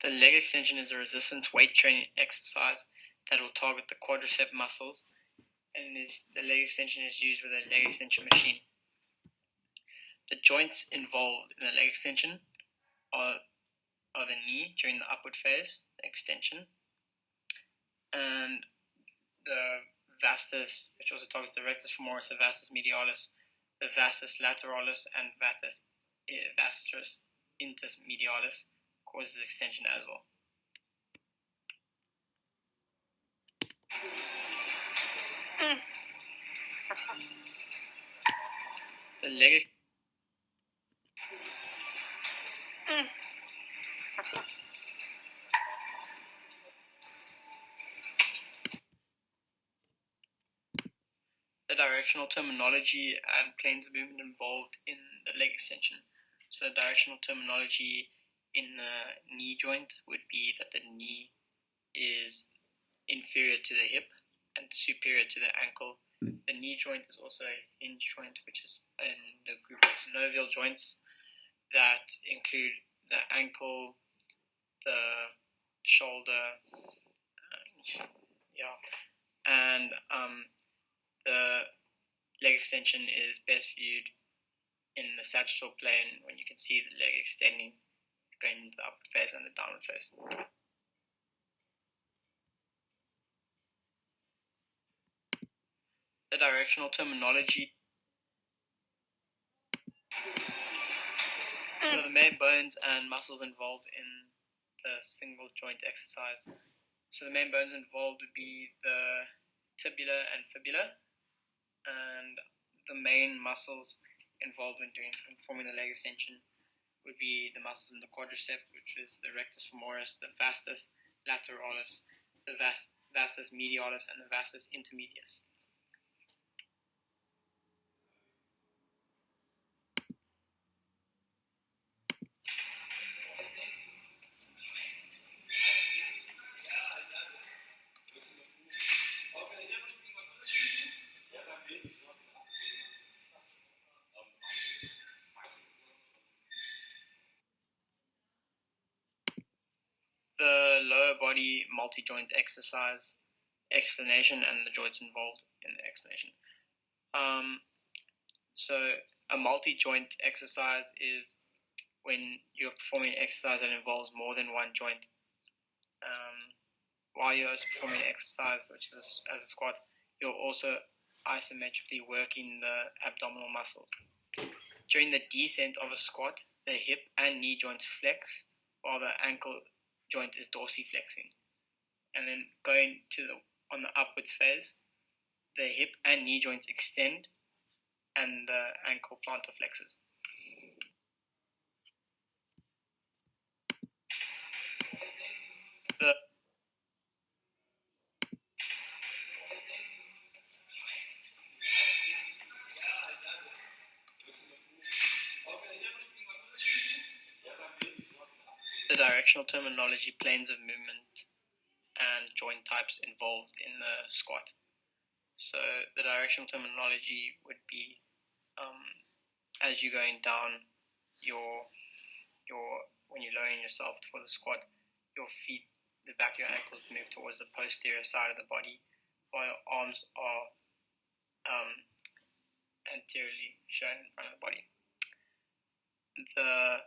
The leg extension is a resistance weight training exercise that will target the quadricep muscles, and the leg extension is used with a leg extension machine. The joints involved in the leg extension are the knee during the upward phase, the extension, and the vastus, which also targets the rectus femoris, the vastus medialis, the vastus lateralis, and vastus intermedialis causes extension as well. The leg The directional terminology and planes of movement involved in the leg extension. So the directional terminology in the knee joint would be that the knee is inferior to the hip and superior to the ankle. The knee joint is also a hinge joint, which is in the group of synovial joints that include the ankle, the shoulder, and the leg extension is best viewed in the sagittal plane when you can see the leg extending, going into the upward phase and the downward phase. The directional terminology. So the main bones and muscles involved in the single joint exercise. So the main bones involved would be the tibia and fibula, and the main muscles involved in performing the leg extension would be the muscles in the quadricep, which is the rectus femoris, the vastus lateralis, the vastus medialis, and the vastus intermedius. The lower body multi-joint exercise explanation and the joints involved in the explanation. So a multi-joint exercise is when you're performing an exercise that involves more than one joint. While you're performing an exercise, which is as a squat, you're also isometrically working the abdominal muscles. During the descent of a squat, the hip and knee joints flex, while the ankle joint is dorsiflexing. And then going on the upwards phase, the hip and knee joints extend, and the ankle plantar flexes. The directional terminology, planes of movement, and joint types involved in the squat. So the directional terminology would be as you're going down when you're lowering yourself for the squat, your feet, the back of your ankles move towards the posterior side of the body, while your arms are anteriorly shown in front of the body. The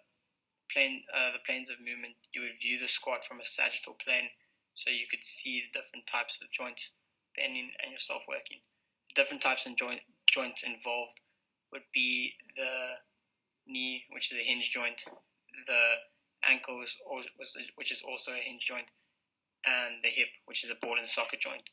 planes of movement, you would view the squat from a sagittal plane, so you could see the different types of joints bending and yourself working. The different types of joints involved would be the knee, which is a hinge joint, the ankle, which is also a hinge joint, and the hip, which is a ball and socket joint.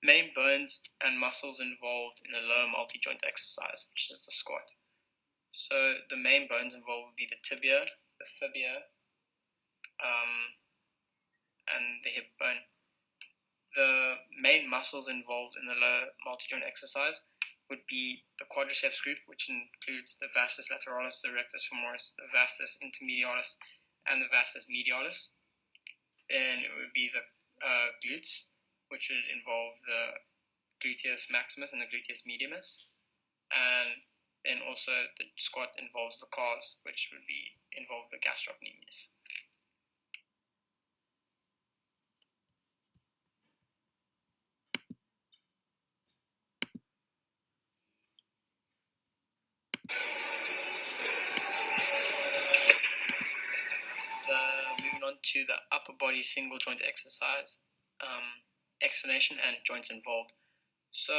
Main bones and muscles involved in the lower multi-joint exercise, which is the squat. So the main bones involved would be the tibia, the fibia, and the hip bone. The main muscles involved in the lower multi-joint exercise would be the quadriceps group, which includes the vastus lateralis, the rectus femoris, the vastus intermedialis, and the vastus medialis. Then it would be the glutes, which would involve the gluteus maximus and the gluteus medius. And then also the squat involves the calves, which would involve the gastrocnemius. Moving on to the upper body single joint exercise explanation and joints involved. So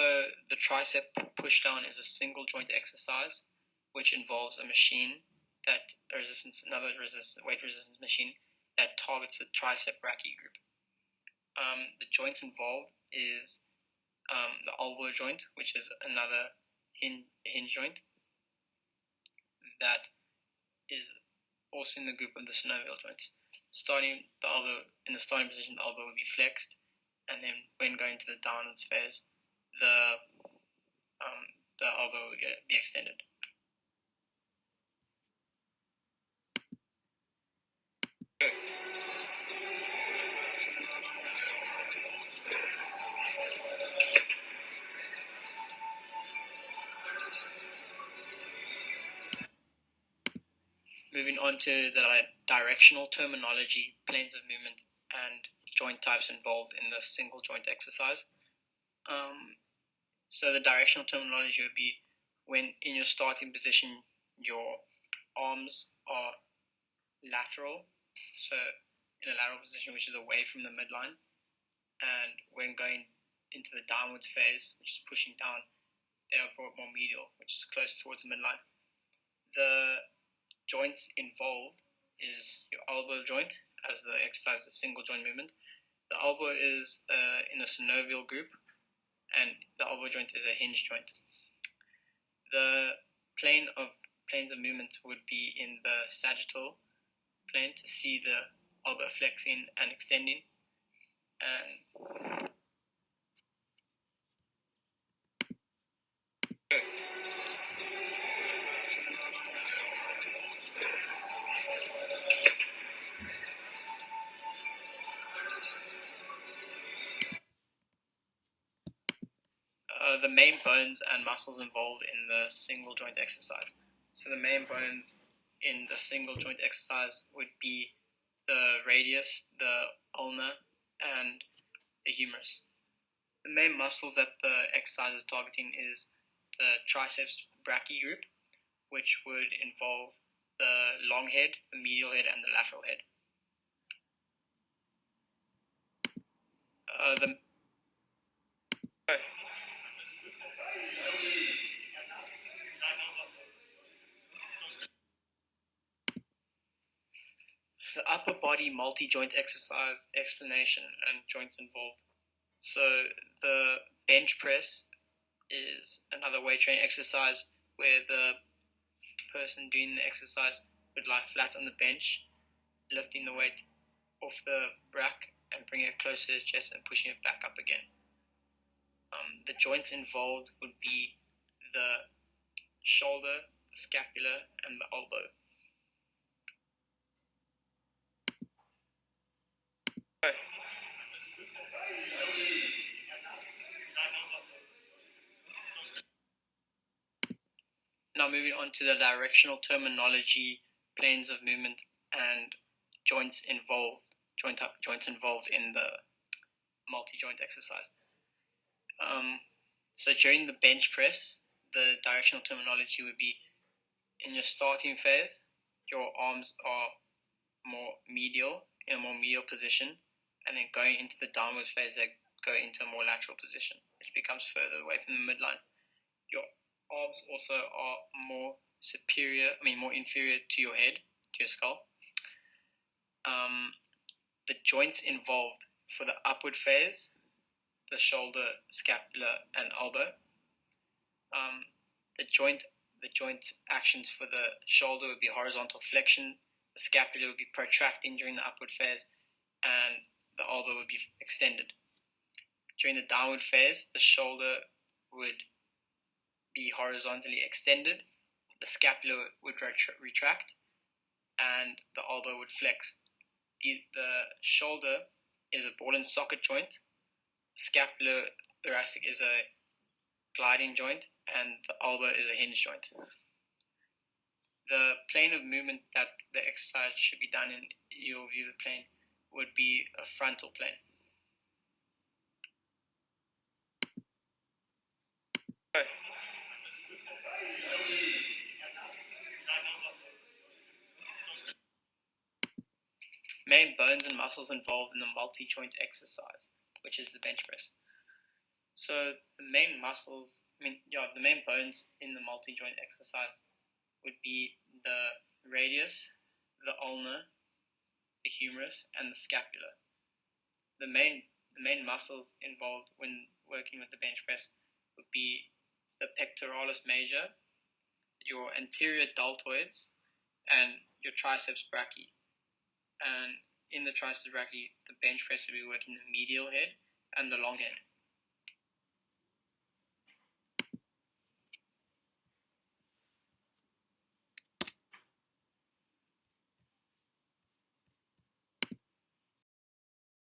the tricep push down is a single joint exercise, which involves a machine another weight resistance machine that targets the tricep brachii group. The joints involved is the elbow joint, which is another hinge joint that is also in the group of the synovial joints. In the starting position, the elbow will be flexed, and then when going to the downwards phase, the elbow will be extended. Moving on to the directional terminology, planes of movement, and joint types involved in the single joint exercise. So the directional terminology would be when in your starting position, your arms are lateral, so in a lateral position, which is away from the midline, and when going into the downwards phase, which is pushing down, they are brought more medial, which is close towards the midline. The joints involved is your elbow joint, as the exercise is a single joint movement. The elbow is in the synovial group, and the elbow joint is a hinge joint. The planes of movement would be in the sagittal plane to see the elbow flexing and extending, and the main bones and muscles involved in the single joint exercise. So the main bones in the single joint exercise would be the radius, the ulna, and the humerus. The main muscles that the exercise is targeting is the triceps brachii group, which would involve the long head, the medial head, and the lateral head. The upper body multi-joint exercise explanation and joints involved. So the bench press is another weight training exercise where the person doing the exercise would lie flat on the bench, lifting the weight off the rack and bringing it closer to the chest and pushing it back up again. The joints involved would be the shoulder, the scapula, and the elbow. Now moving on to the directional terminology, planes of movement, and joints involved in the multi-joint exercise. So during the bench press, the directional terminology would be in your starting phase, your arms are more medial, in a more medial position, and then going into the downward phase, they go into a more lateral position, which becomes further away from the midline. Your arms also are more inferior to your head, to your skull. The joints involved for the upward phase, the shoulder, scapula, and elbow. The joint actions for the shoulder would be horizontal flexion, the scapula would be protracting during the upward phase, and the elbow would be extended. During the downward phase, the shoulder would be horizontally extended, the scapula would retract, and the elbow would flex. The shoulder is a ball and socket joint, scapulothoracic is a gliding joint, and the elbow is a hinge joint. The plane of movement that the exercise should be done in, you'll view the plane, would be a frontal plane. Main bones and muscles involved in the multi-joint exercise, which is the bench press. So the main the main bones in the multi-joint exercise would be the radius, the ulna, the humerus, and the scapula. The main muscles involved when working with the bench press would be the pectoralis major, your anterior deltoids, and your triceps brachii. And in the triceps brachii, the bench press would be working the medial head and the long head.